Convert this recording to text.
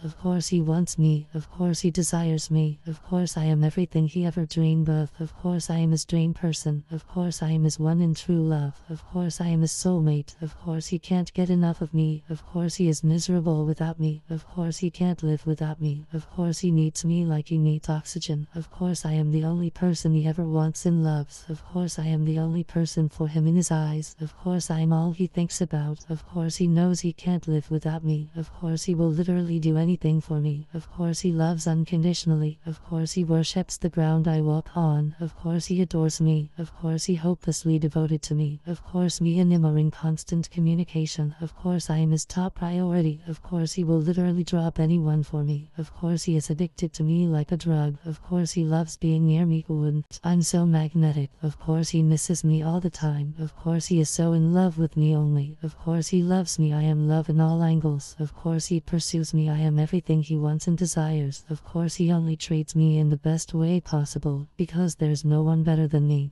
Of course he wants me, of course he desires me, of course I am everything he ever dreamed of course I am his dream person, of course I am his one and true love, of course I am his soulmate, of course he can't get enough of me, of course he is miserable without me, of course he can't live without me, of course he needs me like he needs oxygen, of course I am the only person he ever wants and loves, of course I am the only person for him in his eyes, of course I am all he thinks about, of course he knows he can't live without me, of course he will literally do anything for me, of course he loves unconditionally, of course he worships the ground I walk on, of course he adores me, of course he hopelessly devoted to me, of course me and him are in constant communication, of course I am his top priority, of course he will literally drop anyone for me, of course he is addicted to me like a drug, of course he loves being near me. I'm so magnetic, of course he misses me all the time, of course he is so in love with me only, of course he loves me, I am love in all angles, of course he pursues me, I am everything he wants and desires, of course he only treats me in the best way possible, because there's no one better than me.